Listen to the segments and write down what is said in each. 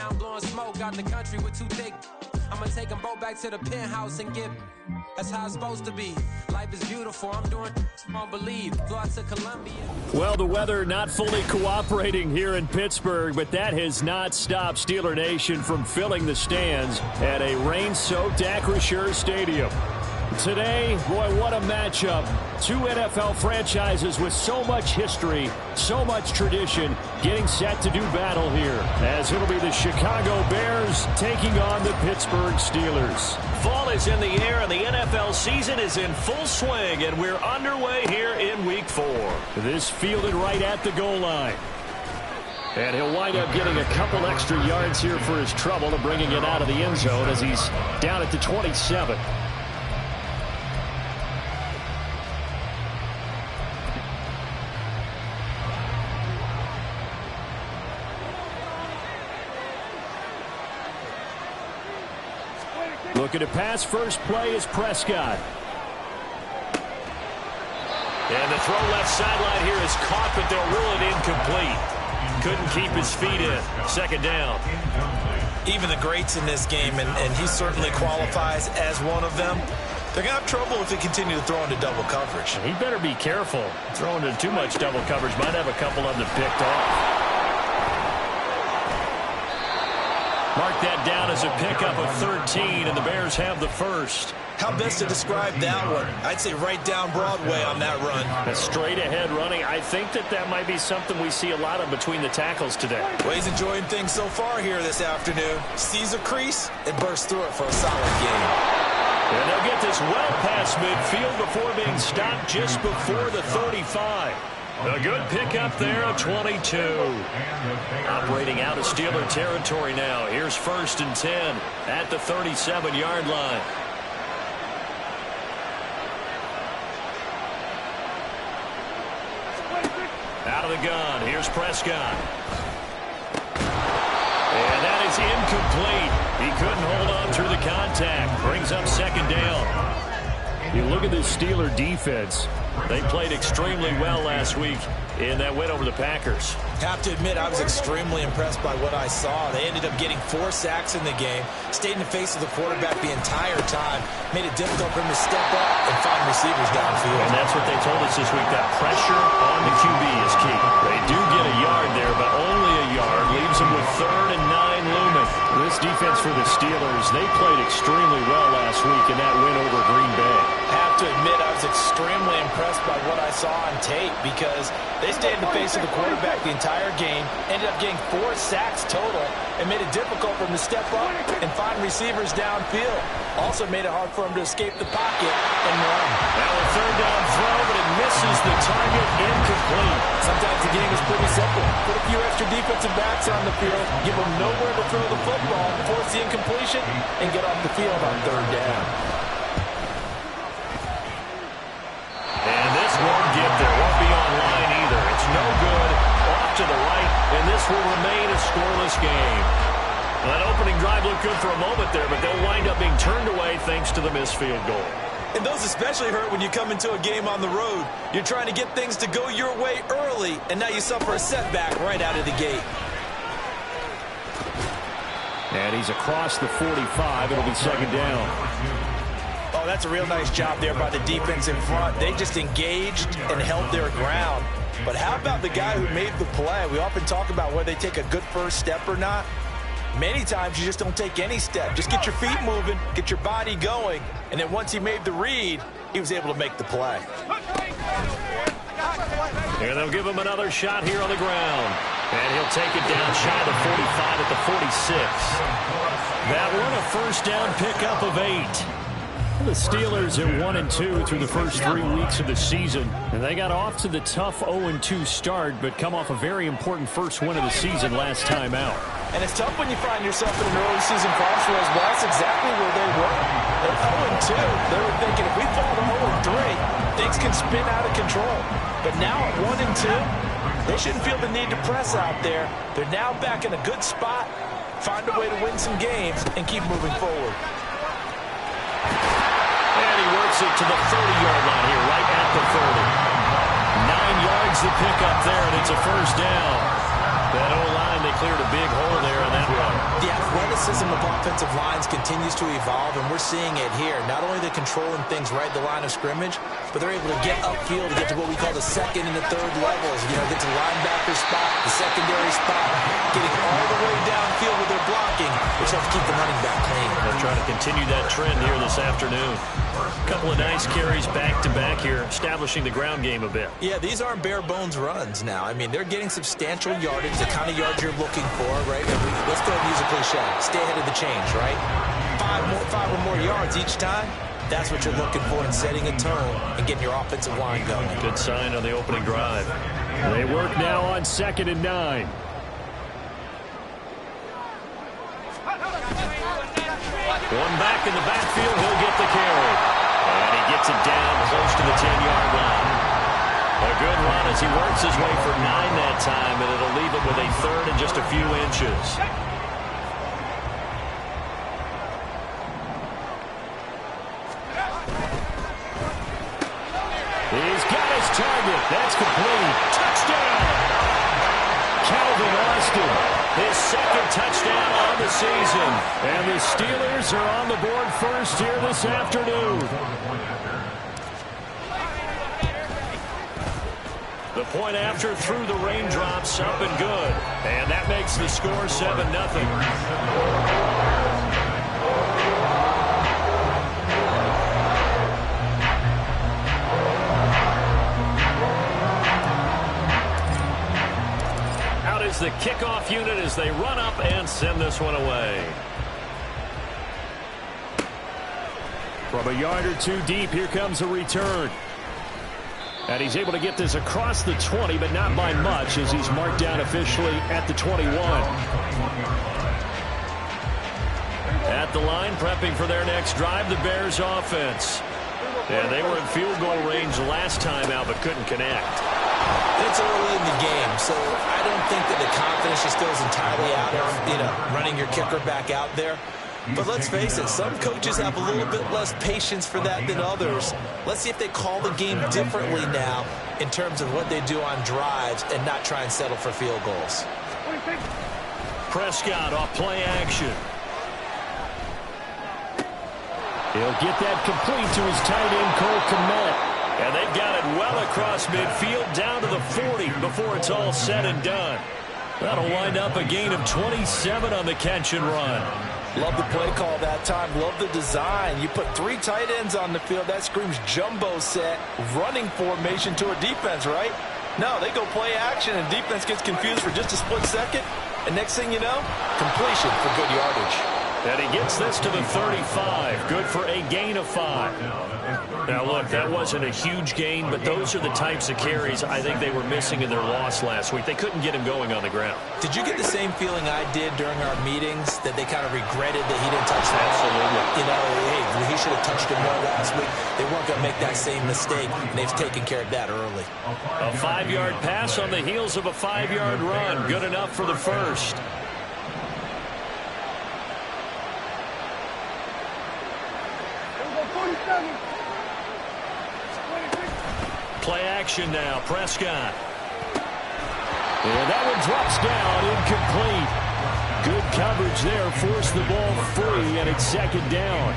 Now I'm blowing smoke out the country with too thick. I'ma take them both back to the penthouse and get. That's how it's supposed to be. Life is beautiful. I'm doing won't believe. Fly to Columbia. Well, the weather not fully cooperating here in Pittsburgh, but that has not stopped Steeler Nation from filling the stands at a rain-soaked Acrisure Stadium. Today, boy, what a matchup. Two NFL franchises with so much history, so much tradition, getting set to do battle here, as it'll be the Chicago Bears taking on the Pittsburgh Steelers. Fall is in the air, and the NFL season is in full swing, and we're underway here in Week 4. This fielded right at the goal line. And he'll wind up getting a couple extra yards here for his trouble and bringing it out of the end zone as he's down at the 27. Looking to pass. First play is Prescott. And the throw left sideline here is caught, but they'll rule it incomplete. Couldn't keep his feet in. Second down. Even the greats in this game, and he certainly qualifies as one of them, they're going to have trouble if they continue to throw into double coverage. He better be careful. Throwing into too much double coverage might have a couple of them picked off. Mark that down as a pickup of 13, and the Bears have the first. How best to describe that one? I'd say right down Broadway on that run. A straight ahead running. I think that might be something we see a lot of between the tackles today. Well, he's enjoying things so far here this afternoon. Sees a crease and bursts through it for a solid game. And they'll get this well past midfield before being stopped just before the 35. A good pickup there of 22. Operating out of Steeler territory now. Here's 1st and 10 at the 37-yard line. Out of the gun. Here's Prescott. And that is incomplete. He couldn't hold on through the contact. Brings up second down. You look at this Steeler defense. They played extremely well last week in that win over the Packers. Have to admit, I was extremely impressed by what I saw. They ended up getting 4 sacks in the game, stayed in the face of the quarterback the entire time, made it difficult for him to step up and find receivers downfield. And that's what they told us this week, that pressure on the QB is key. They do get a yard there, but only a yard. Leaves them with 3rd and 9 looming. This defense for the Steelers, they played extremely well last week in that win over Green Bay. Have to admit, I was extremely impressed by what I saw on tape because they stayed in the face of the quarterback the entire game, ended up getting 4 sacks total, and made it difficult for him to step up and find receivers downfield. Also made it hard for him to escape the pocket and run. Now a 3rd down throw, but it misses the target, incomplete. Sometimes the game is pretty simple. Put a few extra defensive backs on the field, give them nowhere to throw the football, force the incompletion, and get off the field on 3rd down. And this won't get there. Won't be online either. It's no good. Off to the right, and this will remain a scoreless game. Well, that opening drive looked good for a moment there, but they'll wind up being turned away thanks to the missed field goal. And those especially hurt when you come into a game on the road. You're trying to get things to go your way early, and now you suffer a setback right out of the gate. And he's across the 45. It'll be second down. Oh, that's a real nice job there by the defense in front. They just engaged and held their ground. But how about the guy who made the play? We often talk about whether they take a good first step or not. Many times you just don't take any step. Just get your feet moving, get your body going, and then once he made the read, he was able to make the play. And they'll give him another shot here on the ground. And he'll take it down shy of the 45 at the 46. That one a first down pickup of 8. The Steelers are 1-2 through the first 3 weeks of the season, and they got off to the tough 0-2 start, but come off a very important first win of the season last time out. And it's tough when you find yourself in an early season crossroads. Well, that's exactly where they were. At 0-2, they were thinking if we fall to 0-3, things can spin out of control. But now at 1-2, they shouldn't feel the need to press out there. They're now back in a good spot, find a way to win some games, and keep moving forward. And he works it to the 30-yard line here, right at the 30. 9 yards to pick up there, and it's a first down. That O-line, they cleared a big hole there on that one. system of offensive lines continues to evolve, and we're seeing it here. Not only are they controlling things right at the line of scrimmage, but they're able to get upfield to get to what we call the second and the third levels. You know, get to the linebacker spot, the secondary spot, getting all the way downfield with their blocking, which helps keep the running back clean. They'll try to continue that trend here this afternoon. A couple of nice carries back-to-back here, establishing the ground game a bit. Yeah, these aren't bare-bones runs now. I mean, they're getting substantial yardage, the kind of yards you're looking for, right? Let's go ahead and use a cliche. Stay ahead of the change, right? Five or more yards each time. That's what you're looking for in setting a tone and getting your offensive line going. Good sign on the opening drive. They work now on 2nd and 9. One back in the backfield, he'll get the carry. And he gets it down close to the 10-yard line. A good run as he works his way for 9 that time, and it'll leave him with a third and just a few inches. He's got his target. That's complete. Touchdown! Calvin Austin, his second touchdown on the season. And the Steelers are on the board first here this afternoon. The point after through the raindrops, up and good. And that makes the score 7-0. The kickoff unit as they run up and send this one away. From a yard or two deep, here comes a return. And he's able to get this across the 20, but not by much, as he's marked down officially at the 21. At the line, prepping for their next drive, the Bears offense. And they were in field goal range last time out, but couldn't connect. It's early in the game, so I don't think that the confidence just goes entirely out of, running your kicker back out there. But let's face it, some coaches have a little bit less patience for that than others. Let's see if they call the game differently now in terms of what they do on drives and not try and settle for field goals. Prescott off play action. He'll get that complete to his tight end, Cole Kmet. And they've got it well across midfield down to the 40 before it's all said and done. That'll wind up a gain of 27 on the catch and run. Love the play call that time. Love the design. You put 3 tight ends on the field. That screams jumbo set, running formation to a defense, right? No, they go play action, and defense gets confused for just a split second. And next thing you know, completion for good yardage. And he gets this to the 35. Good for a gain of 5. Now, look, that wasn't a huge gain, but those are the types of carries I think they were missing in their loss last week. They couldn't get him going on the ground. Did you get the same feeling I did during our meetings, that they kind of regretted that he didn't touch the ball? Absolutely. Hey, he should have touched it more last week. They weren't going to make that same mistake, and they've taken care of that early. A 5-yard pass on the heels of a 5-yard run. Good enough for the first. Play action now, Prescott. And that one drops down, incomplete. Good coverage there, forced the ball free, and it's 2nd down.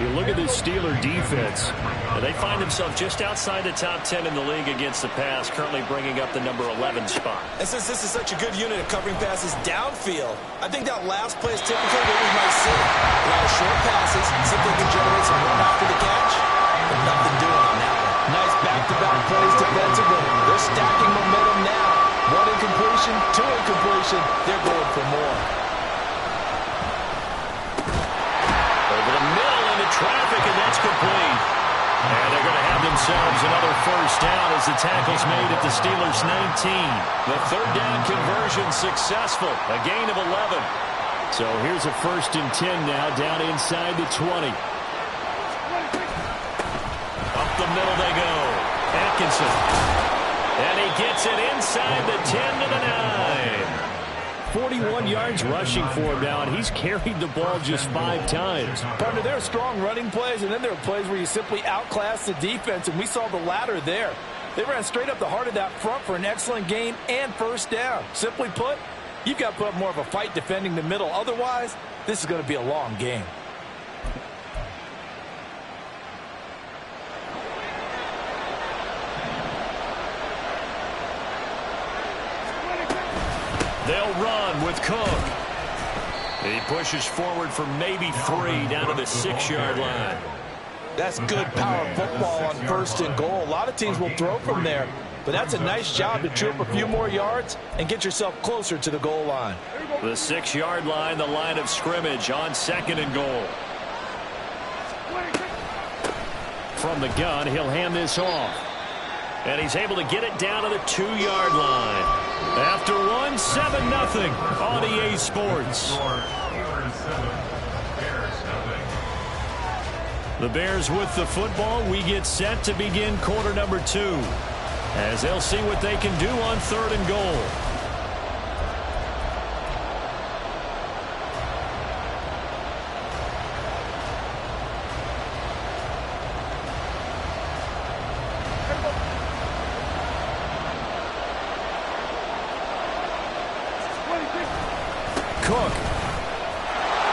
You look at this Steeler defense. And they find themselves just outside the top 10 in the league against the pass, currently bringing up the number 11 spot. And since this is such a good unit of covering passes downfield, I think that last play is typical of what we might see. A lot of short passes, simply can generate some run after the catch, but nothing doing on that one. Nice back-to-back plays defensively. They're stacking momentum now. 1 incompletion, 2 incompletion. They're going for more. Over the middle into traffic, and that's complete. And they're going to have themselves another first down as the tackle's made at the Steelers' 19. The 3rd down conversion successful. A gain of 11. So here's a 1st and 10 now, down inside the 20. Up the middle they go. Atkinson. And he gets it inside the 10 to the 9. 41 yards rushing for him now, and he's carried the ball just 5 times. Partner, there are strong running plays, and then there are plays where you simply outclass the defense, and we saw the latter there. They ran straight up the heart of that front for an excellent gain and first down. Simply put, You've got to put up more of a fight defending the middle. Otherwise, this is going to be a long game. They'll run with Cook. He pushes forward for maybe 3 down to the 6-yard line. That's good power football on 1st and goal. A lot of teams will throw from there, but that's a nice job to chew up a few more yards and get yourself closer to the goal line. The 6-yard line, the line of scrimmage on 2nd and goal. From the gun, he'll hand this off. And he's able to get it down to the 2-yard line. After 7-0 on EA Sports. The Bears with the football. We get set to begin quarter number 2. As they'll see what they can do on 3rd and goal. Cook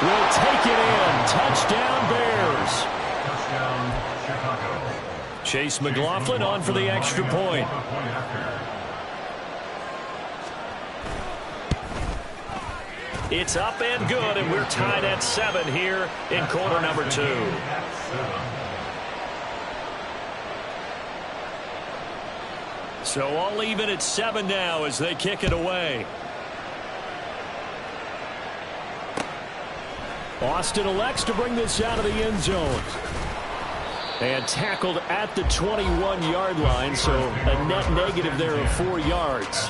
will take it in. Touchdown, Bears. Chase McLaughlin on for the extra point. It's up and good, and we're tied at 7 here in quarter number 2. So all even at 7 now as they kick it away. Austin elects to bring this out of the end zone. And tackled at the 21-yard line, so a net negative there of 4 yards.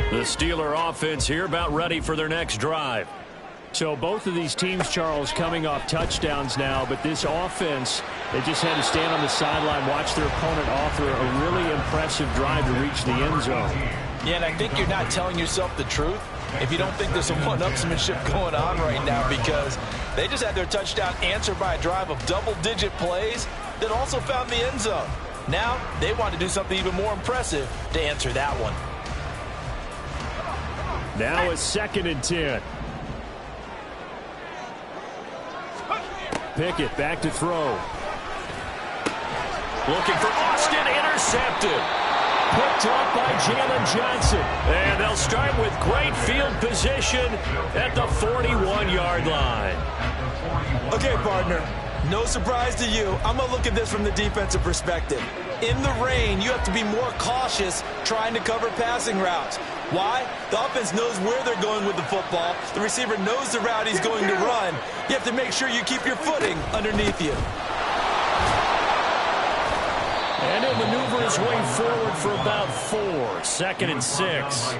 The Steeler offense here about ready for their next drive. So both of these teams, Charles, coming off touchdowns now, but this offense, they just had to stand on the sideline, watch their opponent offer a really impressive drive to reach the end zone. Yeah, and I think you're not telling yourself the truth if you don't think there's some one-upsmanship going on right now, because they just had their touchdown answered by a drive of double-digit plays that also found the end zone. Now they want to do something even more impressive to answer that one. Now a 2nd and 10. Pickett back to throw. Looking for Austin, intercepted. Picked up by Jalen Johnson. And they'll start with great field position at the 41-yard line. Okay, partner, no surprise to you. I'm going to look at this from the defensive perspective. In the rain, you have to be more cautious trying to cover passing routes. Why? The offense knows where they're going with the football. The receiver knows the route he's going to run. You have to make sure you keep your footing underneath you. And he'll maneuver his way forward for about 4. 2nd and 6.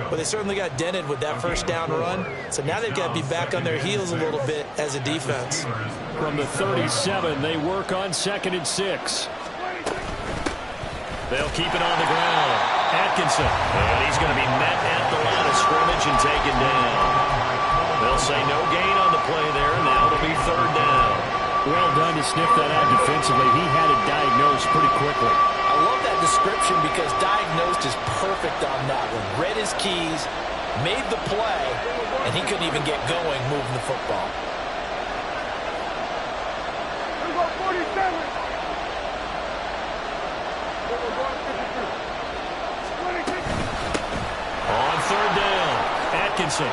Well, they certainly got dented with that first down run. So now they've got to be back on their heels a little bit as a defense. From the 37, they work on 2nd and 6. They'll keep it on the ground. Atkinson. And he's going to be met at the line of scrimmage and taken down. They'll say no gain on the play there. Now it'll be 3rd down. Well done to sniff that out defensively. He had it diagnosed pretty quickly. I love that description because diagnosed is perfect on that one. Read his keys, made the play, and he couldn't even get going moving the football. On 3rd down, Atkinson.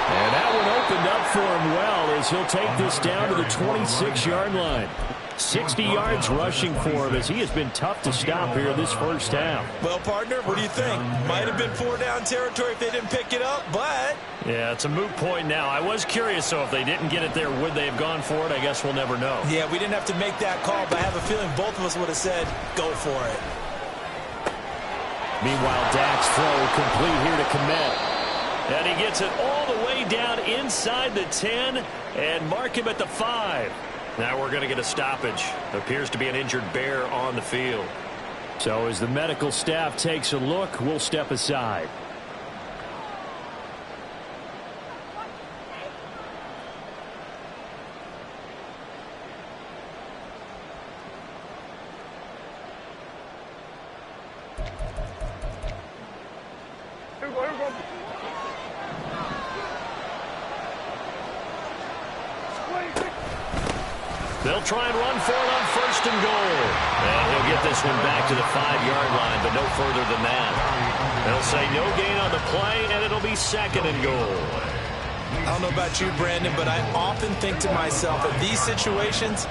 And that one opened up for him well as he'll take this down to the 26-yard line. 60 yards rushing for him as he has been tough to stop here this first half. Well, partner, what do you think? Might have been 4-down territory if they didn't pick it up, but... Yeah, it's a moot point now. I was curious, so if they didn't get it there, would they have gone for it? I guess we'll never know. Yeah, we didn't have to make that call, but I have a feeling both of us would have said, go for it. Meanwhile, Dak's throw complete here to Komet. And he gets it all the way down inside the 10 and mark him at the 5. Now we're going to get a stoppage. Appears to be an injured Bear on the field. So as the medical staff takes a look, we'll step aside. They'll try and run for it on 1st and goal. And he'll get this one back to the 5-yard line, but no further than that. They'll say no gain on the play, and it'll be 2nd and goal. I don't know about you, Brandon, but I often think to myself, in these situations,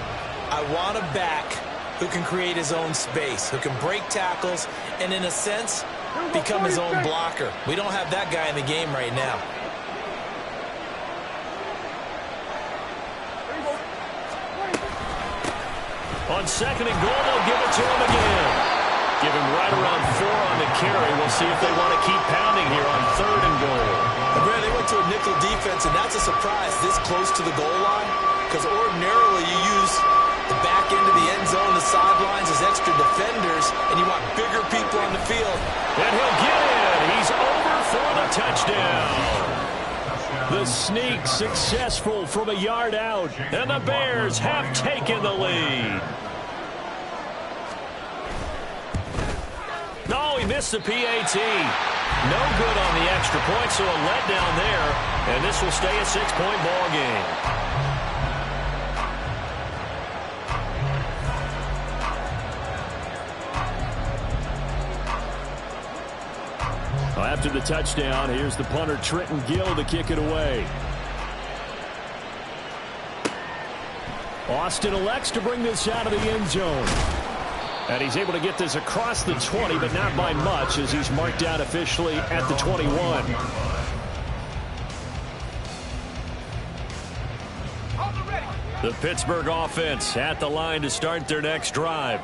I want a back who can create his own space, who can break tackles, and in a sense, become his own blocker. We don't have that guy in the game right now. On 2nd and goal, they'll give it to him again. Give him right around 4 on the carry. We'll see if they want to keep pounding here on 3rd and goal. Brad, they went to a nickel defense, and that's a surprise this close to the goal line, because ordinarily you use the back end of the end zone, the sidelines as extra defenders, and you want bigger people on the field. And he'll get in. He's over for the touchdown. The sneak successful from a yard out, and the Bears have taken the lead. No, he missed the PAT. No good on the extra point, so a letdown there, and this will stay a 6-point ball game. After the touchdown, here's the punter Trenton Gill to kick it away. Austin elects to bring this out of the end zone. And he's able to get this across the 20, but not by much, as he's marked down officially at the 21. The Pittsburgh offense at the line to start their next drive.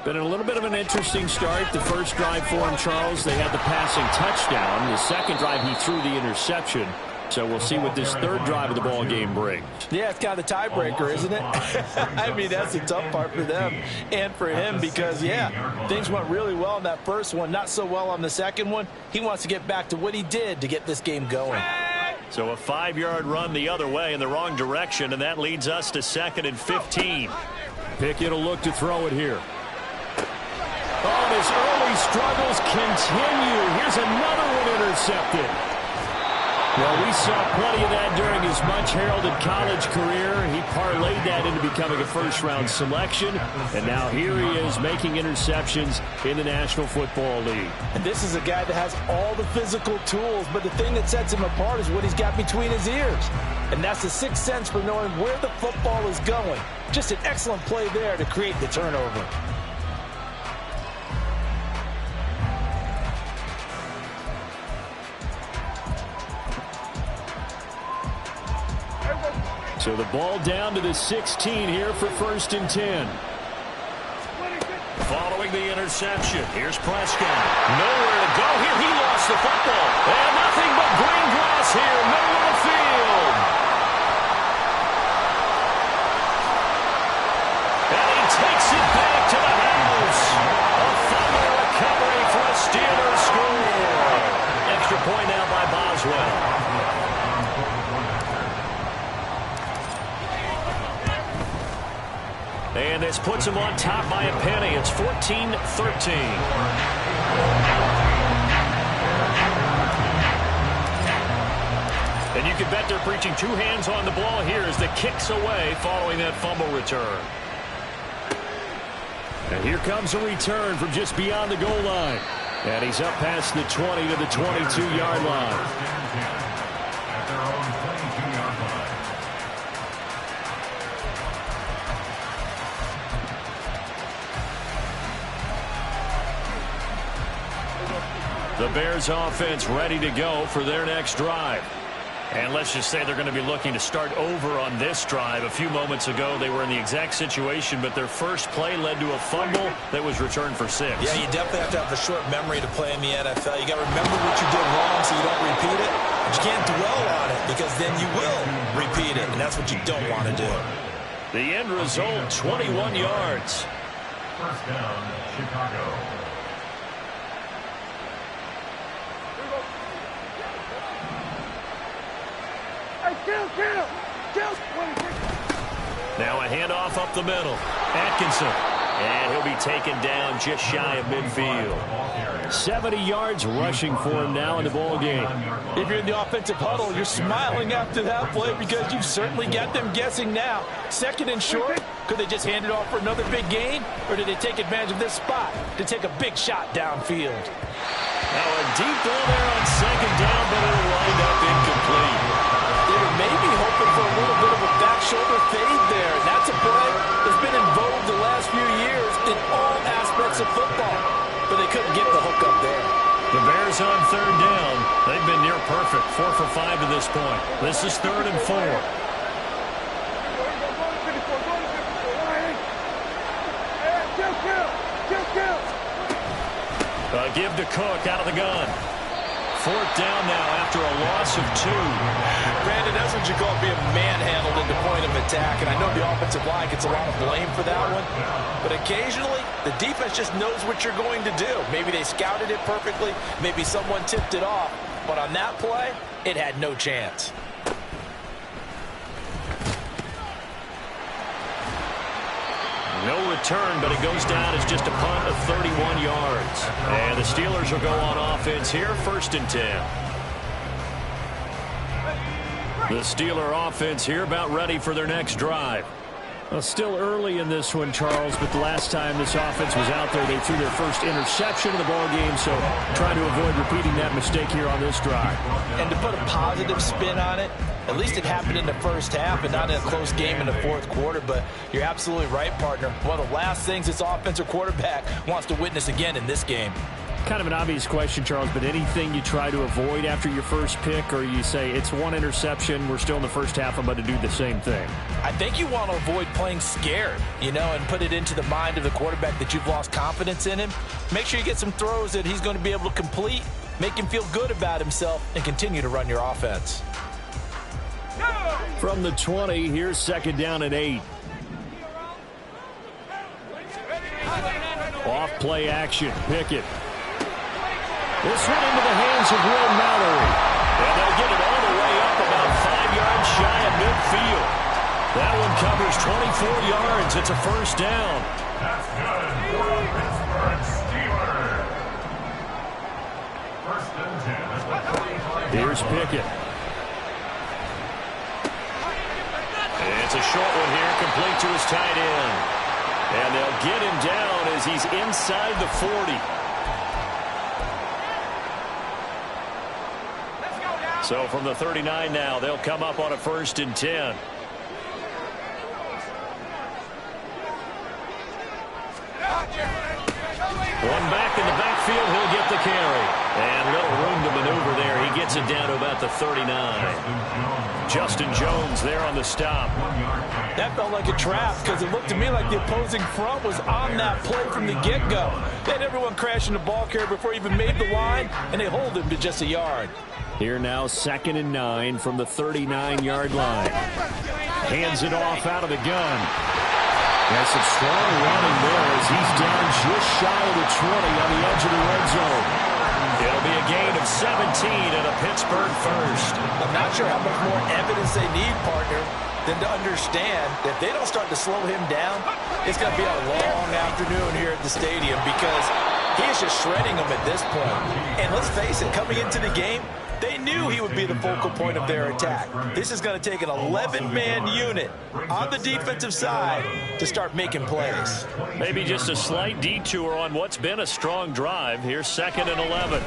Been a little bit of an interesting start. The first drive for him, Charles, they had the passing touchdown. The second drive, he threw the interception. So we'll see what this third drive of the ball game brings. Yeah, it's kind of the tiebreaker, isn't it? I mean, that's the tough part for them and for him because, yeah, things went really well in that first one, not so well on the second one. He wants to get back to what he did to get this game going. So a 5-yard run the other way in the wrong direction, and that leads us to 2nd and 15. Pickett will look to throw it here. Oh, his early struggles continue. Here's another one intercepted. Well, we saw plenty of that during his much-heralded college career. He parlayed that into becoming a first-round selection, and now here he is making interceptions in the National Football League. And this is a guy that has all the physical tools, but the thing that sets him apart is what he's got between his ears. And that's the sixth sense for knowing where the football is going. Just an excellent play there to create the turnover. So the ball down to the 16 here for 1st and 10. Following the interception, here's Prescott. Nowhere to go here. He lost the football. And nothing but green grass here, middle of the field. And he takes it back to the house. A fumble recovery for a Steelers score. Extra point out by Boswell. And this puts him on top by a penny. It's 14-13. And you can bet they're preaching 2 hands on the ball here as the kick's away following that fumble return. And here comes a return from just beyond the goal line. And he's up past the 20 to the 22-yard line. The Bears offense ready to go for their next drive. And let's just say they're going to be looking to start over on this drive. A few moments ago, they were in the exact situation, but their first play led to a fumble that was returned for 6. Yeah, you definitely have to have a short memory to play in the NFL. You got to remember what you did wrong so you don't repeat it. But you can't dwell on it because then you will repeat it, and that's what you don't want to do. The end result, 21 yards. First down, Chicago. Now a handoff up the middle. Atkinson. And he'll be taken down just shy of midfield. 70 yards rushing for him now in the ball game. If you're in the offensive huddle, you're smiling after that play because you've certainly got them guessing now. Second and short, could they just hand it off for another big gain? Or did they take advantage of this spot to take a big shot downfield? Now a deep ball there on second down, but it'll wind up incomplete. They were maybe hoping for a little bit of a back shoulder fade there. And that's a play that's been in vogue the last few years in all aspects of football. But they couldn't get the hook up there. The Bears on third down. They've been near perfect. 4 for 5 to this point. This is 3rd and 4. Give to Cook out of the gun. 4th down now after a loss of 2. Brandon, that's what you call being manhandled at the point of attack. And I know the offensive line gets a lot of blame for that one. But occasionally, the defense just knows what you're going to do. Maybe they scouted it perfectly. Maybe someone tipped it off. But on that play, it had no chance. No return, but it goes down as just a punt of 31 yards. And the Steelers will go on offense here, 1st and 10. The Steeler offense here about ready for their next drive. Well, still early in this one, Charles, but the last time this offense was out there, they threw their first interception of the ball game, so trying to avoid repeating that mistake here on this drive. And to put a positive spin on it, at least it happened in the first half and not in a close game in the 4th quarter, but you're absolutely right, partner. One of the last things this offensive quarterback wants to witness again in this game. Kind of an obvious question, Charles, but anything you try to avoid after your first pick, or you say it's one interception, we're still in the first half, I'm about to do the same thing? I think you want to avoid playing scared, and put it into the mind of the quarterback that you've lost confidence in him. Make sure you get some throws that he's going to be able to complete, make him feel good about himself, and continue to run your offense. From the 20, here's 2nd down and 8. Off play action, Pickett. This one into the hands of Will Mallory. And they'll get it all the way up about 5 yards shy of midfield. That one covers 24 yards. It's a 1st down. That's good for Pittsburgh Steelers. 1st and 10. Here's Pickett. It's a short one here, complete to his tight end. And they'll get him down as he's inside the 40. So from the 39 now, they'll come up on a 1st and 10. One back in the backfield, he'll get the carry. And little room to maneuver there. He gets it down to about the 39. Justin Jones there on the stop. That felt like a trap because it looked to me like the opposing front was on that play from the get-go. They had everyone crashing the ball carrier before he even made the line, and they hold him to just a yard. Here now, 2nd and 9 from the 39-yard line. Hands it off out of the gun. There's some strong running there as he's down just shy of the 20 on the edge of the red zone. It'll be a gain of 17 and a Pittsburgh 1st. I'm not sure how much more evidence they need, partner, than to understand that if they don't start to slow him down, it's going to be a long afternoon here at the stadium because he is just shredding them at this point. And let's face it, coming into the game, they knew he would be the focal point of their attack. This is going to take an 11-man unit on the defensive side to start making plays. Maybe just a slight detour on what's been a strong drive. Here's 2nd and 11.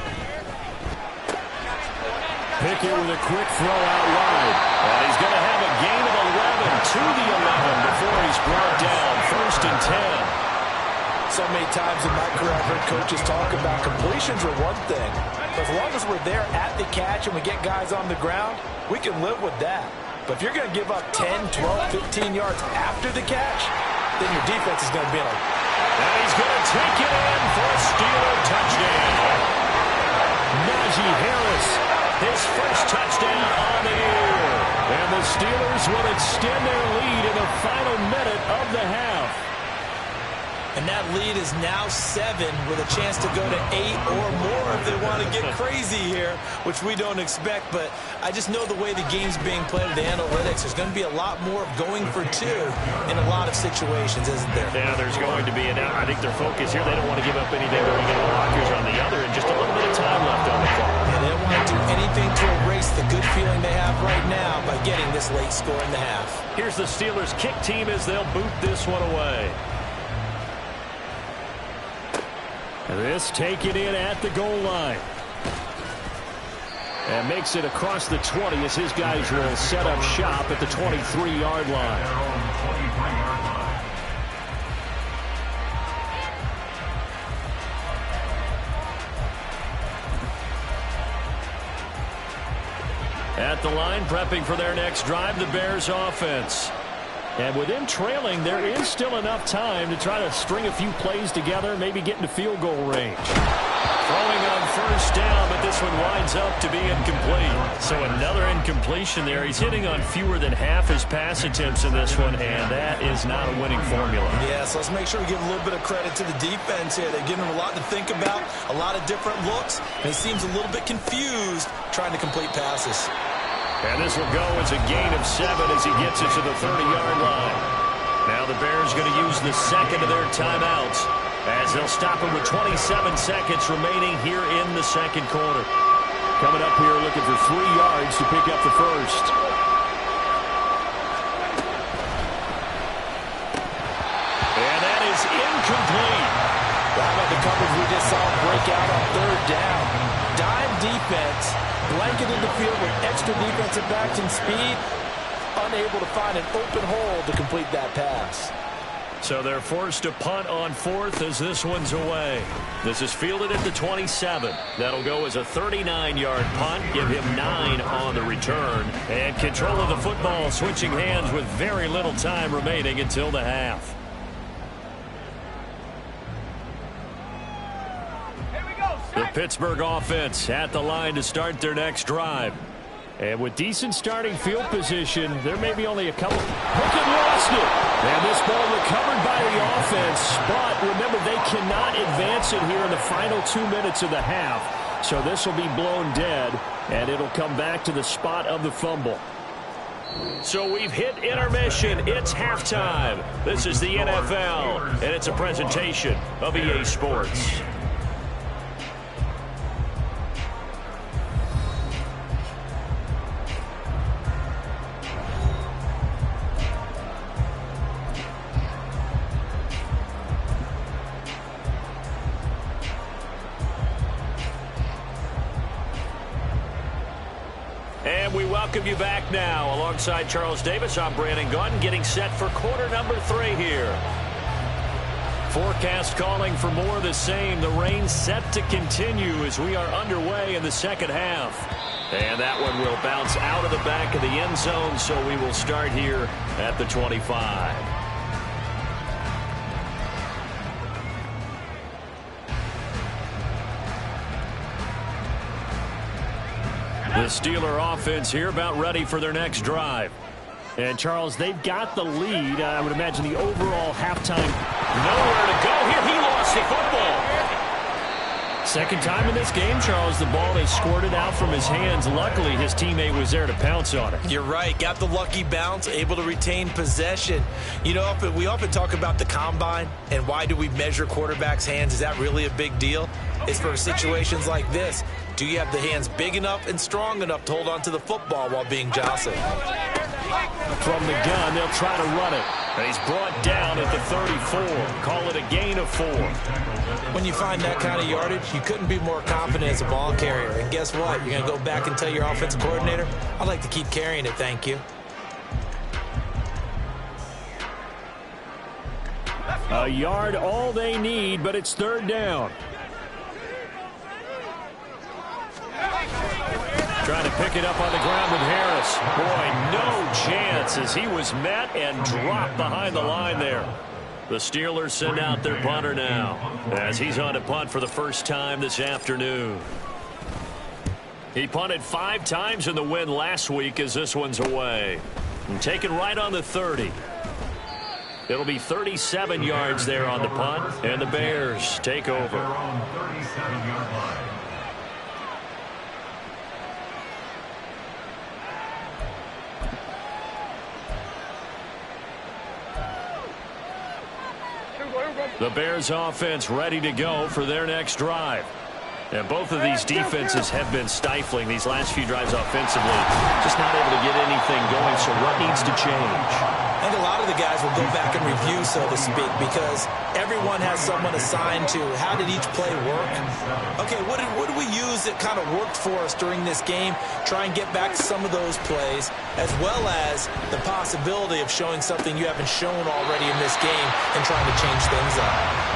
Pickett with a quick throw out wide. And he's going to have a gain of 11 to the 11 before he's brought down. 1st and 10. So many times in my career I've heard coaches talk about completions are one thing. But as long as we're there at the catch and we get guys on the ground, we can live with that. But if you're going to give up 10, 12, 15 yards after the catch, then your defense is going to be in a... And he's going to take it in for a Steeler touchdown. Najee Harris, his first touchdown on the year. And the Steelers will extend their lead in the final minute of the half. And that lead is now 7 with a chance to go to 8 or more if they want to get crazy here, which we don't expect. But I just know the way the game's being played with the analytics, there's going to be a lot more of going for 2 in a lot of situations, isn't there? Yeah, there's going to be. And I think their focus here, they don't want to give up anything going into the lockers on the other, and just a little bit of time left on the clock. Yeah, they don't want to do anything to erase the good feeling they have right now by getting this late score in the half. Here's the Steelers kick team as they'll boot this one away. This taken in at the goal line. And makes it across the 20 as his guys will set up shop at the 23-yard line. At the line, prepping for their next drive, the Bears offense. And with them trailing, there is still enough time to try to string a few plays together, maybe get into field goal range. Throwing on first down, but this one winds up to be incomplete. So another incompletion there. He's hitting on fewer than half his pass attempts in this one, and that is not a winning formula. Yeah, so let's make sure we give a little bit of credit to the defense here. They're giving him a lot to think about, a lot of different looks, and he seems a little bit confused trying to complete passes. And this will go as a gain of 7 as he gets it to the 30-yard line. Now the Bears going to use the second of their timeouts as they'll stop him with 27 seconds remaining here in the second quarter. Coming up here looking for 3 yards to pick up the first. And that is incomplete. How about the coverage we just saw break out on third down? Dime defense, blanketed the field with extra defensive backs and speed, unable to find an open hole to complete that pass. So they're forced to punt on 4th as this one's away. This is fielded at the 27. That'll go as a 39-yard punt, give him 9 on the return. And control of the football switching hands with very little time remaining until the half. The Pittsburgh offense at the line to start their next drive. And with decent starting field position, there may be only a couple. Pickett lost it. And this ball recovered by the offense. But remember, they cannot advance it here in the final 2 minutes of the half. So this will be blown dead, and it'll come back to the spot of the fumble. So we've hit intermission. It's halftime. This is the NFL, and it's a presentation of EA Sports. And we welcome you back now. Alongside Charles Davis, I'm Brandon Gaudin, getting set for quarter number 3 here. Forecast calling for more of the same. The rain set to continue as we are underway in the second half. And that one will bounce out of the back of the end zone, so we will start here at the 25. The Steeler offense here about ready for their next drive. And, Charles, they've got the lead. I would imagine the overall halftime. Nowhere to go here. He lost the football. Second time in this game, Charles, the ball they squirted out from his hands. Luckily, his teammate was there to pounce on it. You're right. Got the lucky bounce, able to retain possession. You know, we often talk about the combine and why do we measure quarterbacks' hands. Is that really a big deal? It's for situations like this. Do you have the hands big enough and strong enough to hold on to the football while being jostled? From the gun, they'll try to run it. And he's brought down at the 34. Call it a gain of 4. When you find that kind of yardage, you couldn't be more confident as a ball carrier. And guess what? You're going to go back and tell your offensive coordinator, I'd like to keep carrying it, thank you. A yard all they need, but it's third down. Trying to pick it up on the ground with Harris. Boy, no chance as he was met and dropped behind the line there. The Steelers send out their punter now as he's on to punt for the first time this afternoon. He punted 5 times in the win last week as this one's away. And taken right on the 30. It'll be 37 yards there on the punt, and the Bears take over. Their own 37-yard line. The Bears offense ready to go for their next drive. And both of these defenses have been stifling these last few drives offensively. Just not able to get anything going, so what needs to change? I think a lot of the guys will go back and review, so to speak, because everyone has someone assigned to how did each play work. Okay, what did we use that kind of worked for us during this game? Try and get back to some of those plays, as well as the possibility of showing something you haven't shown already in this game and trying to change things up.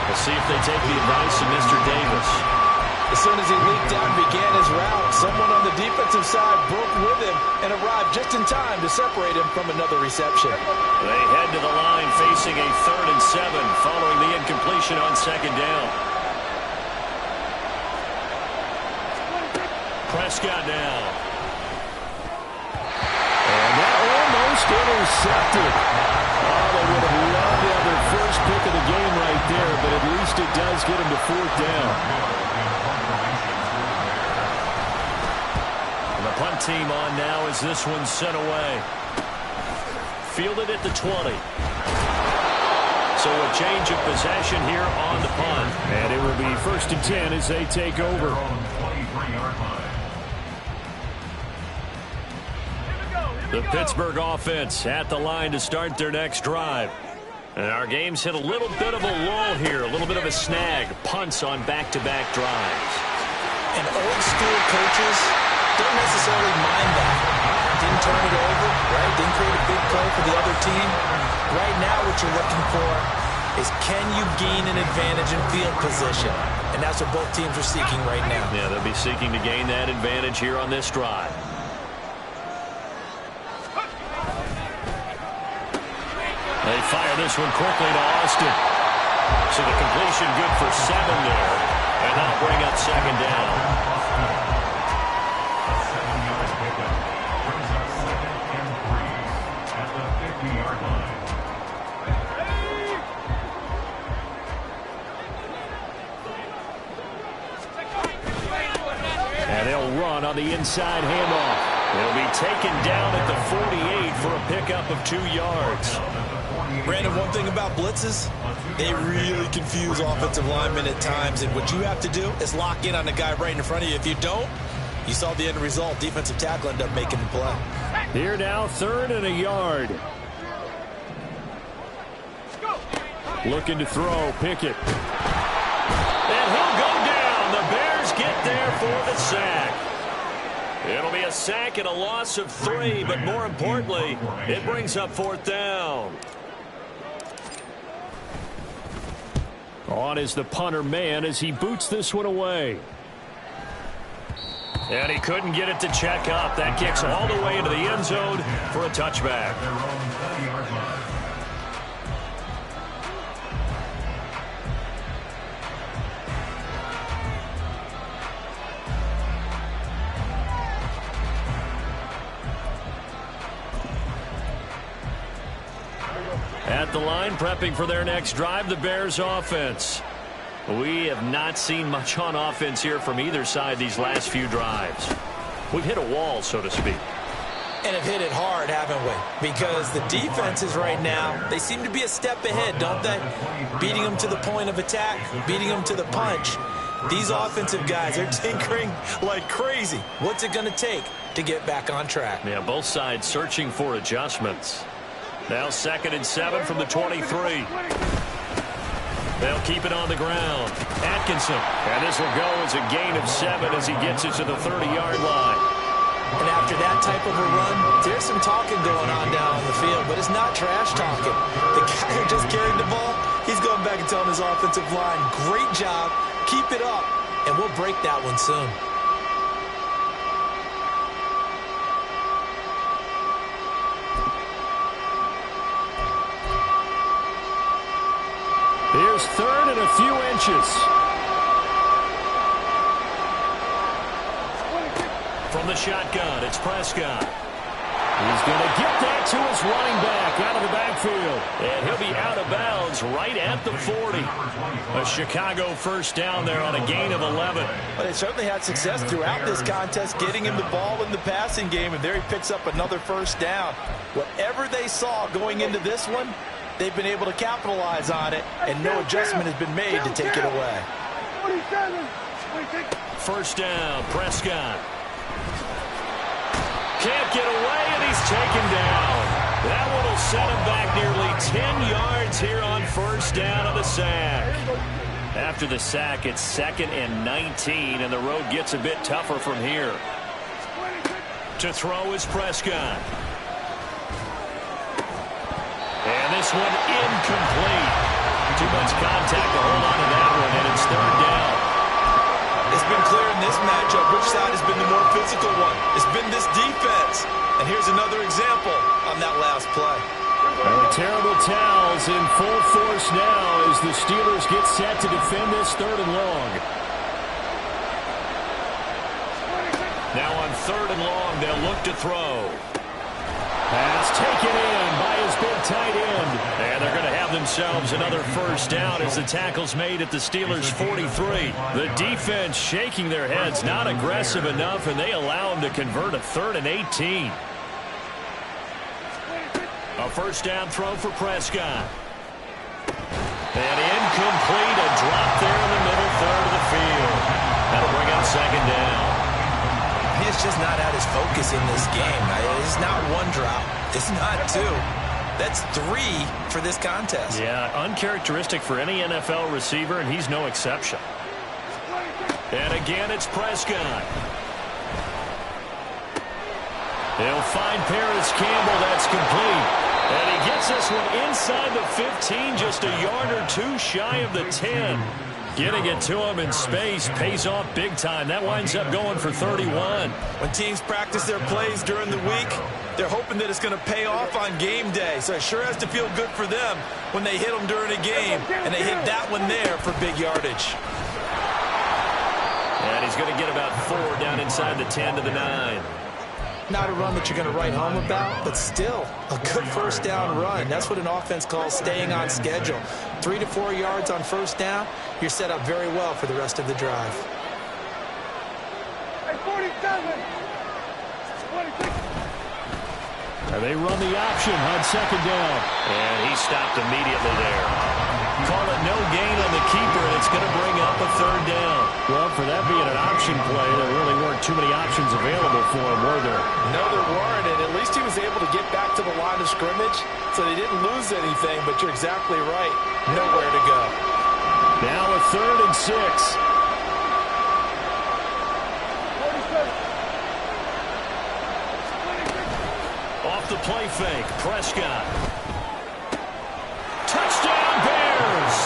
We'll see if they take the advice of Mr. Davis. As soon as he leaped out and began his route, someone on the defensive side broke with him and arrived just in time to separate him from another reception. They head to the line facing a 3rd and 7 following the incompletion on 2nd down. Prescott now. And that almost intercepted. Oh, they would have loved to have their first pick of the game right there, but at least it does get them to 4th down. And the punt team on now as this one's sent away. Fielded at the 20. So a change of possession here on the punt. And it will be 1st and 10 as they take over. Their own 23-yard line. The Pittsburgh offense at the line to start their next drive. And our game's hit a little bit of a lull here, a little bit of a snag. Punts on back-to-back drives. And old school coaches don't necessarily mind that. Didn't turn it over, right? Didn't create a big play for the other team. Right now what you're looking for is can you gain an advantage in field position? And that's what both teams are seeking right now. Yeah, they'll be seeking to gain that advantage here on this drive. They fire this one quickly to Austin. So the completion good for 7 there. And that'll bring up 2nd down. A 7-yard pickup brings up 2nd and 3 at the 50-yard line. And they'll run on the inside handoff. They'll be taken down at the 48 for a pickup of 2 yards. Brandon, one thing about blitzes, they really confuse offensive linemen at times, and what you have to do is lock in on the guy right in front of you. If you don't, you saw the end result. Defensive tackle ended up making the play. Here now, 3rd and a yard. Looking to throw, Pickett. And he'll go down. The Bears get there for the sack. It'll be a sack and a loss of 3, but more importantly, it brings up 4th down. On is the punter man as he boots this one away. And he couldn't get it to check up. That kicks all the way into the end zone for a touchback. Their own 30-yard line. At the line, prepping for their next drive, the Bears offense. We have not seen much on offense here from either side these last few drives. We've hit a wall, so to speak. And have hit it hard, haven't we? Because the defenses right now, they seem to be a step ahead, don't they? Beating them to the point of attack, beating them to the punch. These offensive guys are tinkering like crazy. What's it going to take to get back on track? Yeah, both sides searching for adjustments. Now 2nd and 7 from the 23. They'll keep it on the ground. Atkinson. And this will go as a gain of 7 as he gets it to the 30-yard line. And after that type of a run, there's some talking going on down on the field, but it's not trash talking. The guy who just carried the ball, he's going back and telling his offensive line, great job, keep it up, and we'll break that one soon. Here's 3rd and a few inches. From the shotgun, it's Prescott. He's going to get that to his running back out of the backfield. And he'll be out of bounds right at the 40. A Chicago first down there on a gain of 11. But they certainly had success throughout this contest getting him the ball in the passing game, and there he picks up another first down. Whatever they saw going into this one, they've been able to capitalize on it, and no adjustment has been made to take it away. First down, Prescott. Can't get away, and he's taken down. That one will set him back nearly 10 yards here on first down of the sack. After the sack, it's 2nd and 19, and the road gets a bit tougher from here. To throw is Prescott. And this one incomplete. Too much contact to hold on to that one, and it's 3rd down. It's been clear in this matchup which side has been the more physical one. It's been this defense. And here's another example on that last play. Terrible towels in full force now as the Steelers get set to defend this 3rd and long. Now on 3rd and long, they'll look to throw. Pass taken in by his big tight end. And they're going to have themselves another first down as the tackle's made at the Steelers' 43. The defense shaking their heads, not aggressive enough, and they allow him to convert a 3rd and 18. A first down throw for Prescott. And incomplete, a drop there in the middle 3rd of the field. That'll bring up 2nd down. He's just not at his focus in this game. It's not one drop. It's not 2. That's 3 for this contest. Yeah, uncharacteristic for any NFL receiver, and he's no exception. And again, it's Prescott. They'll find Paris Campbell. That's complete. And he gets this one inside the 15, just a yard or 2 shy of the 10. Getting it to him in space pays off big time. That winds up going for 31. When teams practice their plays during the week, they're hoping that it's going to pay off on game day. So it sure has to feel good for them when they hit them during a game. And they hit that one there for big yardage. And he's going to get about 4 down inside the 10 to the 9. Not a run that you're going to write home about, but still a good first down run. That's what an offense calls staying on schedule. 3 to 4 yards on first down, you're set up very well for the rest of the drive. And they run the option on 2nd down. And he stopped immediately there. Call it no gain on the keeper, and it's going to bring up a 3rd down. Well, for that being an option play, there really weren't too many options available for him, were there? No, there weren't, and at least he was able to get back to the line of scrimmage, so they didn't lose anything, but you're exactly right. Nowhere to go. Now a 3rd and 6. Off the play fake, Prescott. Touchdown, Bears!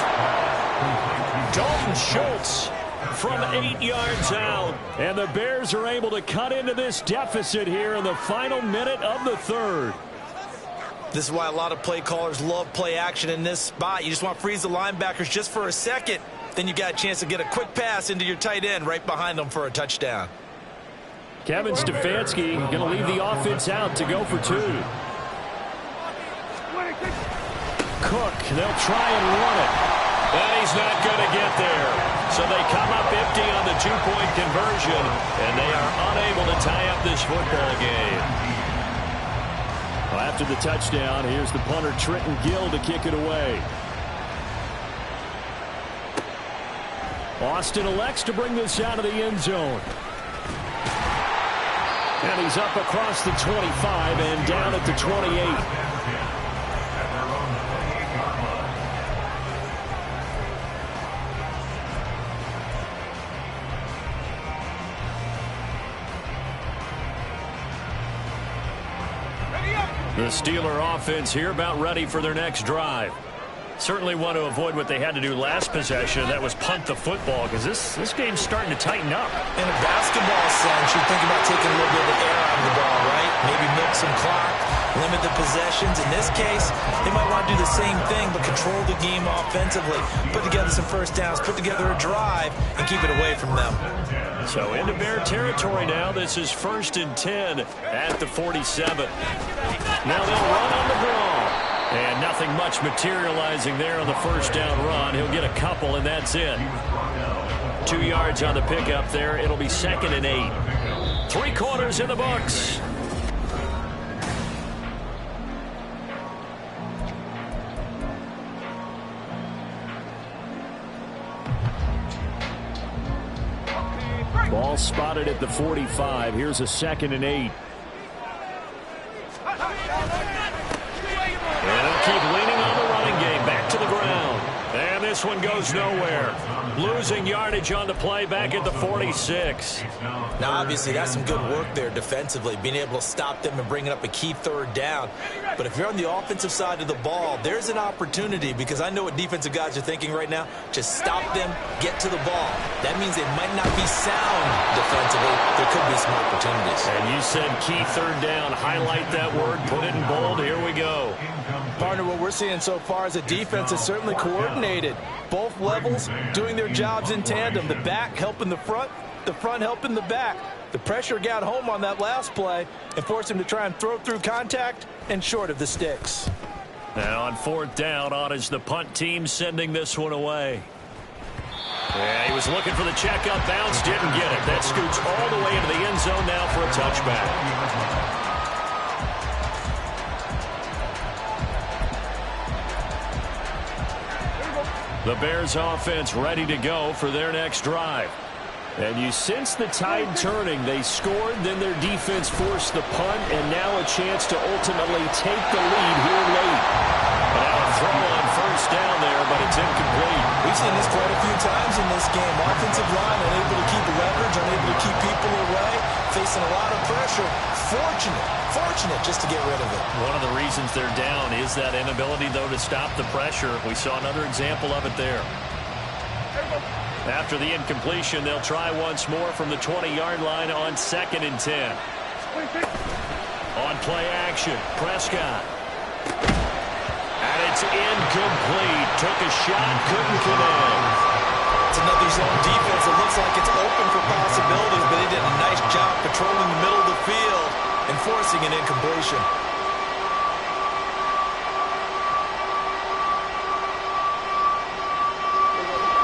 Dalton Schultz from 8 yards out. And the Bears are able to cut into this deficit here in the final minute of the 3rd. This is why a lot of play callers love play action in this spot. You just want to freeze the linebackers just for a second. Then you got a chance to get a quick pass into your tight end right behind them for a touchdown. Kevin Stefanski going to leave the offense out to go for 2. Cook, they'll try and run it. And he's not going to get there. So they come up empty on the 2-point conversion, and they are unable to tie up this football game. Well, after the touchdown, here's the punter Trenton Gill to kick it away. Austin elects to bring this out of the end zone. And he's up across the 25 and down at the 28. The Steeler offense here about ready for their next drive. Certainly want to avoid what they had to do last possession. That was punt the football, because this game's starting to tighten up. In a basketball sense, you think about taking a little bit of the air out of the ball, right? Maybe milk some clock. limit the possessions. In this case, they might want to do the same thing, but control the game offensively. Put together some first downs, put together a drive, and keep it away from them. So into Bear territory now. This is 1st and 10 at the 47. Now they'll run on the draw. And nothing much materializing there on the first down run. He'll get a couple, and that's it. 2 yards on the pickup there. It'll be 2nd and 8. 3 quarters in the books. Ball spotted at the 45. Here's a 2nd and 8. And he'll keep leaning on the running game. Back to the ground. And this one goes nowhere. Losing yardage on the play back at the 46. Now, obviously, that's some good work there defensively, being able to stop them and bringing up a key 3rd down. But if you're on the offensive side of the ball, there's an opportunity, because I know what defensive guys are thinking right now. Just stop them, get to the ball. That means they might not be sound defensively. There could be some opportunities. And you said key 3rd down. Highlight that word. Put it in bold. Here we go. Partner, what we're seeing so far is the defense is certainly coordinated. Both levels doing their jobs in tandem. The back helping the front helping the back. The pressure got home on that last play and forced him to try and throw through contact and short of the sticks. Now on 4th down, on is the punt team sending this one away. Yeah, he was looking for the checkup bounce, didn't get it. That scoots all the way into the end zone now for a touchback. The Bears offense ready to go for their next drive. And you sense the tide turning. They scored, then their defense forced the punt, and now a chance to ultimately take the lead here late. Now a throw on 1st down there, but it's incomplete. We've seen this quite a few times in this game. Offensive line unable to keep leverage, unable to keep people away, facing a lot of pressure. Fortunate just to get rid of it. One of the reasons they're down is that inability, though, to stop the pressure. We saw another example of it there. After the incompletion, they'll try once more from the 20-yard line on 2nd and 10. On play action, Prescott. And it's incomplete. Took a shot, couldn't connect. It's another zone defense. It looks like it's open for possibilities, but they did a nice job patrolling the middle of the field and forcing an incompletion.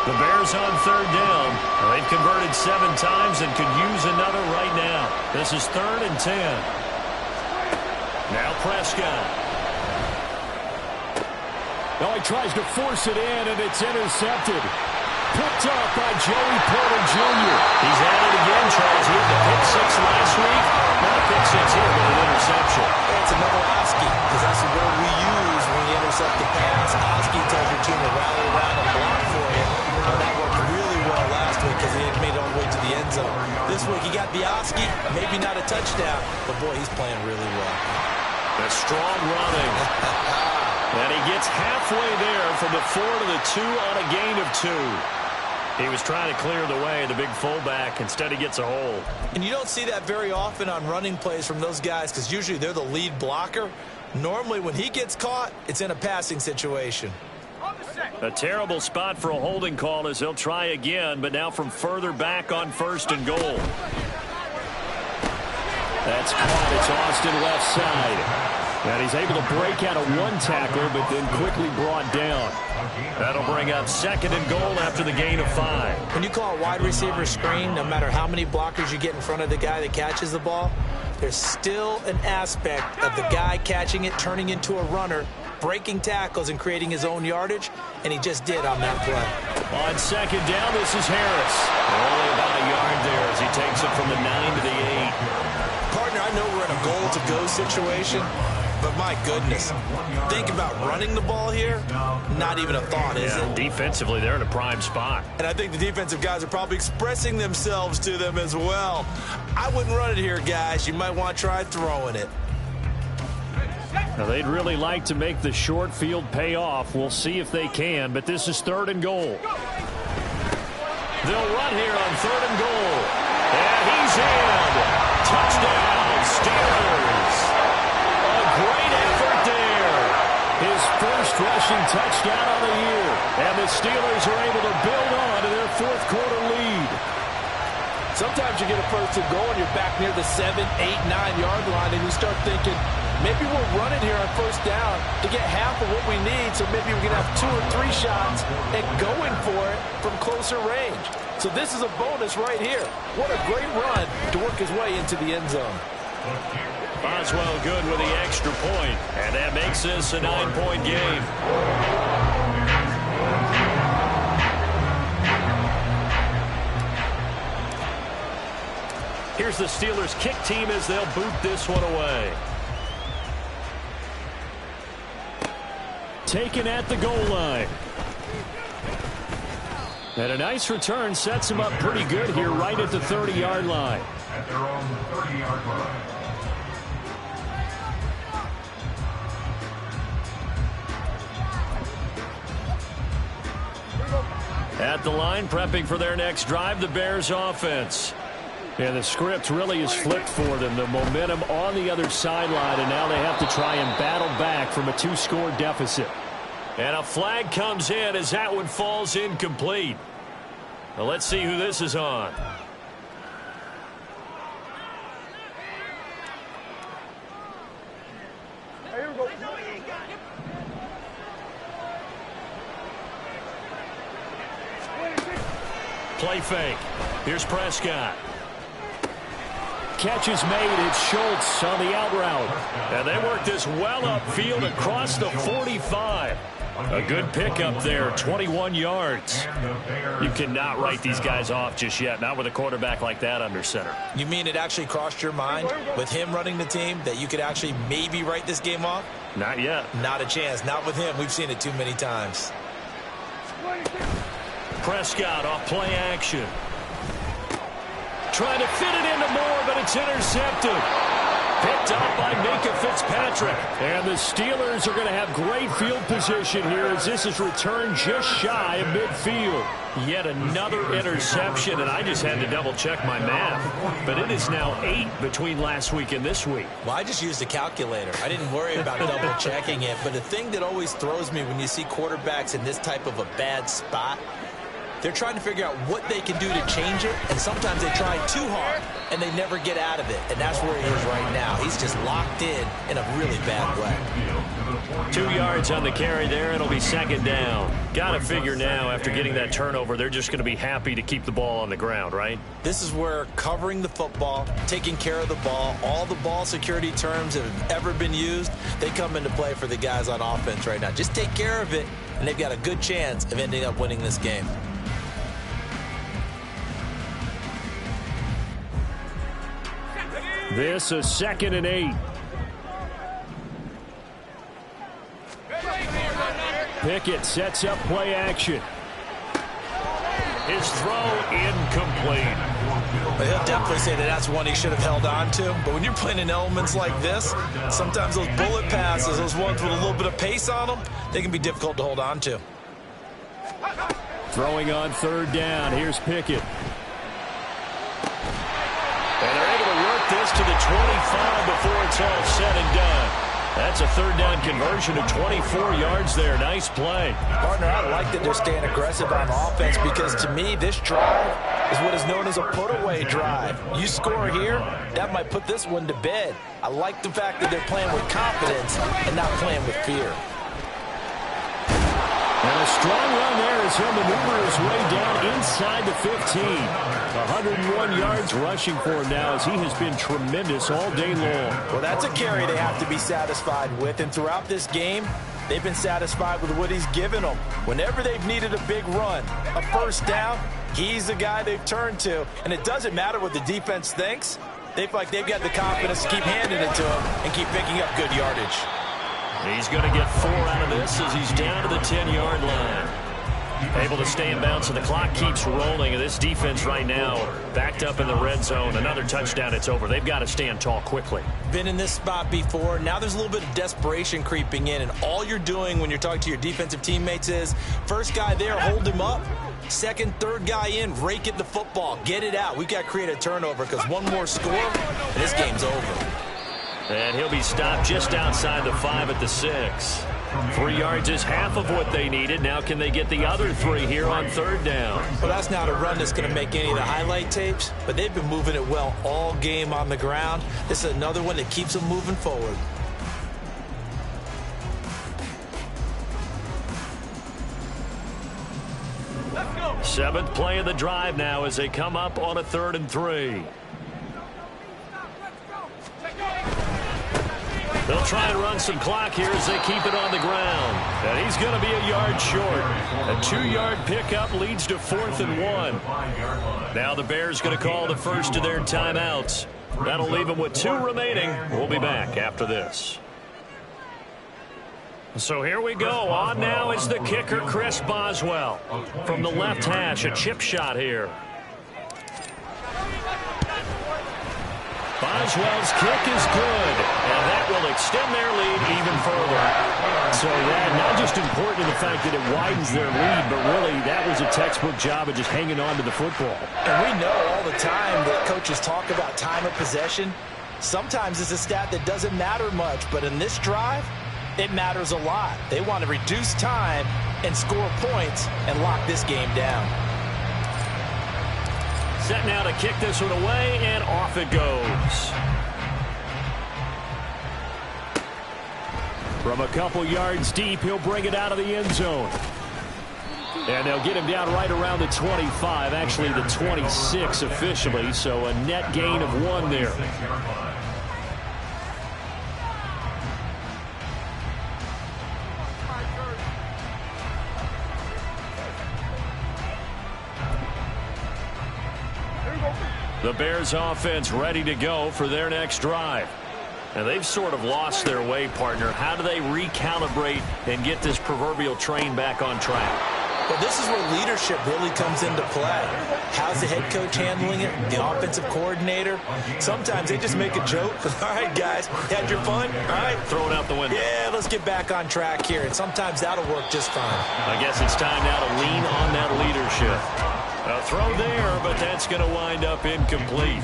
The Bears on 3rd down. They've converted 7 times and could use another right now. This is 3rd and 10. Now Prescott. Now he tries to force it in, and it's intercepted. Picked up by Joey Porter Jr. He's at it again, Charles. He had the pick 6 last week. Not a pick 6 here, but an interception. It's another Oski, because that's the word we use when you intercept the pass. Oski tells your team to rally around and block for you. And that worked really well last week because he had made it all the way to the end zone. This week he got the Oski, maybe not a touchdown, but boy, he's playing really well. The strong running. And he gets halfway there from the 4 to the 2 on a gain of 2. He was trying to clear the way, the big fullback. Instead, he gets a hold. And you don't see that very often on running plays from those guys because usually they're the lead blocker. Normally, when he gets caught, it's in a passing situation. A terrible spot for a holding call as he'll try again, but now from further back on 1st and goal. That's caught. It's Austin left side. And he's able to break out of 1 tackle, but then quickly brought down. That'll bring up 2nd and goal after the gain of 5. When you call a wide receiver screen, no matter how many blockers you get in front of the guy that catches the ball, there's still an aspect of the guy catching it, turning into a runner, breaking tackles and creating his own yardage, and he just did on that play. On 2nd down, this is Harris. Only about a yard there as he takes it from the 9 to the 8. Partner, I know we're in a goal-to-go situation, but my goodness, think about running the ball here. Not even a thought, is it? Defensively, they're in a prime spot. And I think the defensive guys are probably expressing themselves to them as well. I wouldn't run it here, guys. You might want to try throwing it. Now, they'd really like to make the short field pay off. We'll see if they can, but this is 3rd and goal. They'll run here on 3rd and goal. And he's in. Touchdown, Steelers. A great first rushing touchdown on the year. And the Steelers are able to build on to their fourth quarter lead. Sometimes you get a first and goal and you're back near the 7, 8, 9-yard line, and you start thinking, maybe we're running here on first down to get half of what we need, so maybe we can have 2 or 3 shots and going for it from closer range. So this is a bonus right here. What a great run to work his way into the end zone. Boswell good with the extra point, and that makes this a 9-point game. Here's the Steelers kick team as they'll boot this one away. Taken at the goal line. And a nice return sets him up pretty good here right at the 30-yard line. At their own 30-yard line. At the line, prepping for their next drive, the Bears offense. And the script really is flipped for them. The momentum on the other sideline, and now they have to try and battle back from a 2-score deficit. And a flag comes in as that one falls incomplete. Now let's see who this is on. Play fake. Here's Prescott. Catch is made. It's Schultz on the out route. And they work this well upfield across the 45. A good pickup there, 21 yards. You cannot write these guys off just yet, not with a quarterback like that under center. You mean it actually crossed your mind with him running the team that you could actually maybe write this game off? Not yet. Not a chance. Not with him. We've seen it too many times. Prescott off play action. Trying to fit it into Moore, but it's intercepted. Picked up by Minka Fitzpatrick. And the Steelers are going to have great field position here as this is returned just shy of midfield. Yet another interception, and I just had to double-check my math. But it is now 8 between last week and this week. Well, I just used a calculator. I didn't worry about double-checking it. But the thing that always throws me when you see quarterbacks in this type of a bad spot, they're trying to figure out what they can do to change it, and sometimes they try too hard, and they never get out of it. And that's where he is right now. He's just locked in a really bad way. 2 yards on the carry there. It'll be second down. Got to figure now, after getting that turnover, they're just going to be happy to keep the ball on the ground, right? This is where covering the football, taking care of the ball, all the ball security terms that have ever been used, they come into play for the guys on offense right now. Just take care of it, and they've got a good chance of ending up winning this game. This is 2nd and 8. Pickett sets up play action. His throw incomplete. But he'll definitely say that that's one he should have held on to. But when you're playing in elements like this, sometimes those bullet passes, those ones with a little bit of pace on them, they can be difficult to hold on to. Throwing on 3rd down. Here's Pickett. And they're able to work this to the 25 before it's all said and done. That's a 3rd down conversion of 24 yards there. Nice play. Partner, I like that they're staying aggressive on offense because to me, this drive is what is known as a put-away drive. You score here, that might put this one to bed. I like the fact that they're playing with confidence and not playing with fear. And a strong run there as he'll maneuver his way down inside the 15. 101 yards rushing for him now as he has been tremendous all day long. Well, that's a carry they have to be satisfied with. And throughout this game, they've been satisfied with what he's given them. Whenever they've needed a big run, a first down, he's the guy they've turned to. And it doesn't matter what the defense thinks. They feel like they've got the confidence to keep handing it to him and keep picking up good yardage. He's going to get 4 out of this as he's down to the 10-yard line. Able to stay in bounds, so the clock keeps rolling. And this defense right now backed up in the red zone. Another touchdown, it's over. They've got to stand tall quickly. Been in this spot before. Now there's a little bit of desperation creeping in. And all you're doing when you're talking to your defensive teammates is, first guy there, hold him up. Second, third guy in, rake at the football. Get it out. We've got to create a turnover because one more score, and this game's over. And he'll be stopped just outside the 5 at the 6. 3 yards is half of what they needed. Now can they get the other 3 here on 3rd down? Well, that's not a run that's going to make any of the highlight tapes, but they've been moving it well all game on the ground. This is another one that keeps them moving forward. Seventh play of the drive now as they come up on a 3rd and 3. They'll try and run some clock here as they keep it on the ground. And he's going to be a yard short. A 2-yard pickup leads to 4th and 1. Now the Bears going to call the first of their timeouts. That'll leave them with 2 remaining. We'll be back after this. So here we go. On now is the kicker, Chris Boswell. From the left hash, a chip shot here. Boswell's kick is good, and that will extend their lead even further. So that not just important in the fact that it widens their lead, but really that was a textbook job of just hanging on to the football. And we know all the time that coaches talk about time of possession. Sometimes it's a stat that doesn't matter much, but in this drive, it matters a lot. They want to reduce time and score points and lock this game down. Set now to kick this one away, and off it goes. From a couple yards deep, he'll bring it out of the end zone. And they'll get him down right around the 25, actually the 26 officially, so a net gain of 1 there. The Bears offense ready to go for their next drive. And they've sort of lost their way, partner. How do they recalibrate and get this proverbial train back on track? Well, this is where leadership really comes into play. How's the head coach handling it? The offensive coordinator? Sometimes they just make a joke. All right, guys, had your fun? All right. Throw it out the window. Yeah, let's get back on track here. And sometimes that'll work just fine. I guess it's time now to lean on that leadership. A throw there, but that's going to wind up incomplete.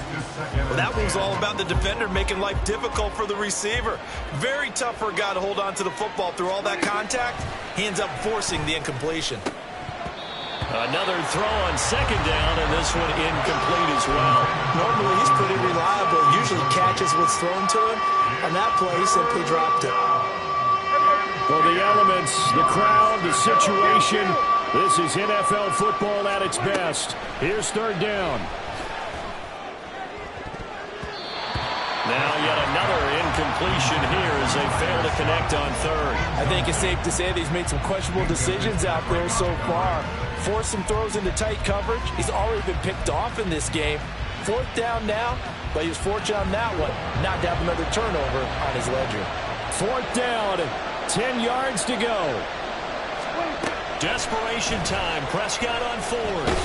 Well, that was all about the defender making life difficult for the receiver. Very tough for a guy to hold on to the football through all that contact. He ends up forcing the incompletion. Another throw on 2nd down, and this one incomplete as well. Normally, he's pretty reliable. Usually catches what's thrown to him. On that play, he simply dropped it. Well, the elements, the crowd, the situation. This is NFL football at its best. Here's 3rd down. Now yet another incompletion here as they fail to connect on 3rd. I think it's safe to say that he's made some questionable decisions out there so far. Forced some throws into tight coverage. He's already been picked off in this game. 4th down now, but he was fortunate on that one not to have another turnover on his ledger. 4th down, 10 yards to go. Desperation time. Prescott on 4th.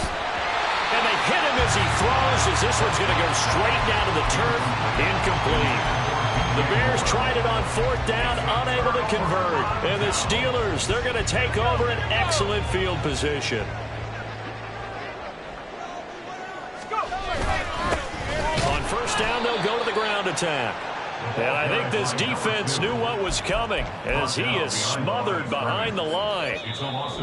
And they hit him as he throws, as this one's going to go straight down to the turf. Incomplete. The Bears tried it on 4th down, unable to convert. And the Steelers, they're going to take over an excellent field position. On 1st down, they'll go to the ground attack. And I think this defense knew what was coming as he is smothered behind the line.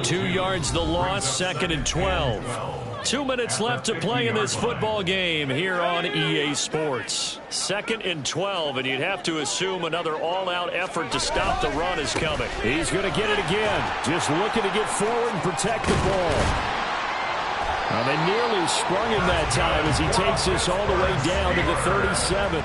2 yards the loss, 2nd and 12. 2 minutes left to play in this football game here on EA Sports. 2nd and 12, and you'd have to assume another all-out effort to stop the run is coming. He's going to get it again, just looking to get forward and protect the ball. Now they nearly sprung him that time as he takes this all the way down to the 37.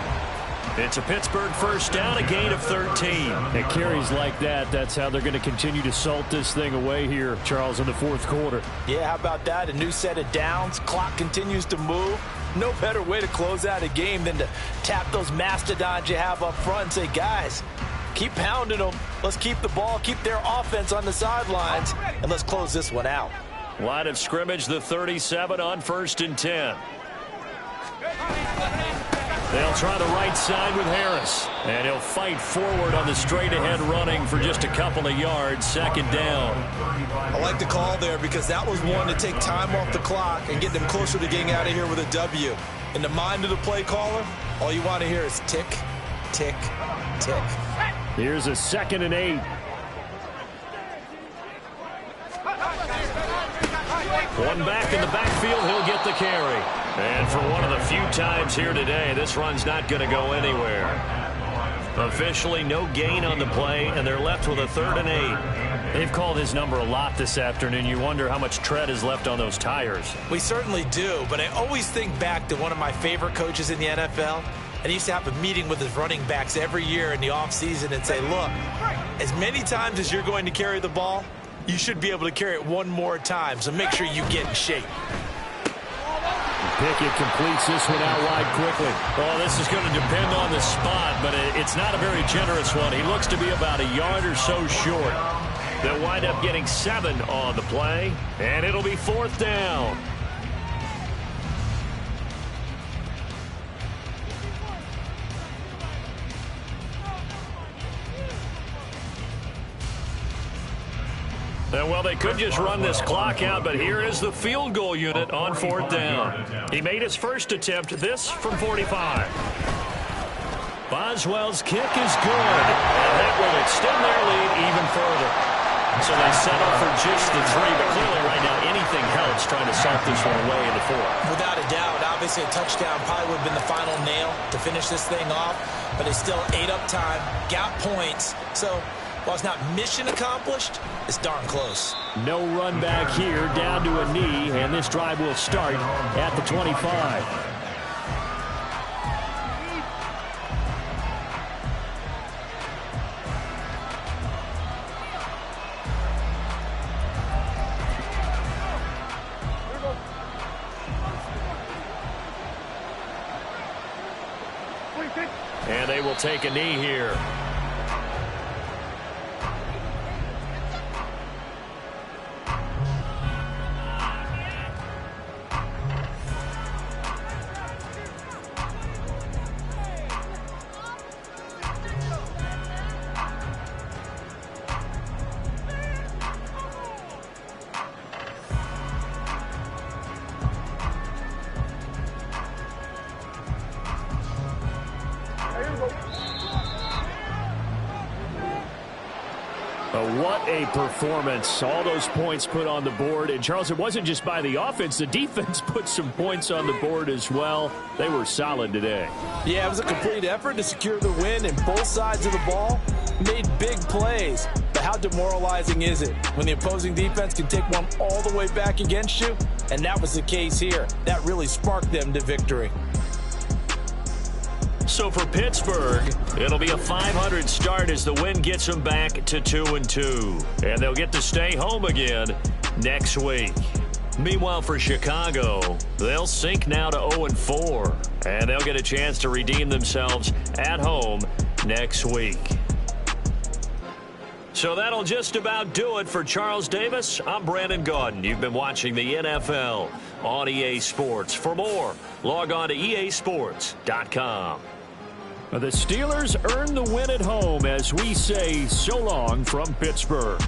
It's a Pittsburgh 1st down, a gain of 13. It carries like that. That's how they're going to continue to salt this thing away here, Charles, in the 4th quarter. Yeah, how about that? A new set of downs. Clock continues to move. No better way to close out a game than to tap those mastodons you have up front and say, guys, keep pounding them. Let's keep the ball, keep their offense on the sidelines, and let's close this one out. Line of scrimmage, the 37 on 1st and 10. They'll try the right side with Harris. And he'll fight forward on the straight-ahead running for just a couple of yards. 2nd down. I like the call there because that was one to take time off the clock and get them closer to getting out of here with a W. In the mind of the play caller, all you want to hear is tick, tick, tick. Here's a 2nd and 8. One back in the backfield, he'll get the carry. And for one of the few times here today, this run's not going to go anywhere. Officially no gain on the play, and they're left with a 3rd and 8. They've called his number a lot this afternoon. You wonder how much tread is left on those tires. We certainly do, but I always think back to one of my favorite coaches in the NFL. And he used to have a meeting with his running backs every year in the offseason and say, look, as many times as you're going to carry the ball, you should be able to carry it one more time, so make sure you get in shape. Pickett completes this one out wide quickly. Oh, this is going to depend on the spot, but it's not a very generous one. He looks to be about a yard or so short. They'll wind up getting 7 on the play, and it'll be 4th down. And, well, they could just run this clock out, but here is the field goal unit on 4th down. He made his first attempt, this from 45. Boswell's kick is good. And that will extend their lead even further. So they settle for just the 3, but clearly right now anything helps trying to salt this one away in the 4th. Without a doubt, obviously a touchdown probably would have been the final nail to finish this thing off, but they still ate up time, got points, so while it's not mission accomplished, it's darn close. No run back here, down to a knee, and this drive will start at the 25. And they will take a knee here. What a performance. All those points put on the board. And, Charles, it wasn't just by the offense. The defense put some points on the board as well. They were solid today. Yeah, it was a complete effort to secure the win, and both sides of the ball made big plays. But how demoralizing is it when the opposing defense can take one all the way back against you? And that was the case here. That really sparked them to victory. So for Pittsburgh, it'll be a 500 start as the win gets them back to 2-2. And they'll get to stay home again next week. Meanwhile, for Chicago, they'll sink now to 0-4. And they'll get a chance to redeem themselves at home next week. So that'll just about do it for Charles Davis. I'm Brandon Gaudin. You've been watching the NFL on EA Sports. For more, log on to easports.com. The Steelers earn the win at home as we say so long from Pittsburgh.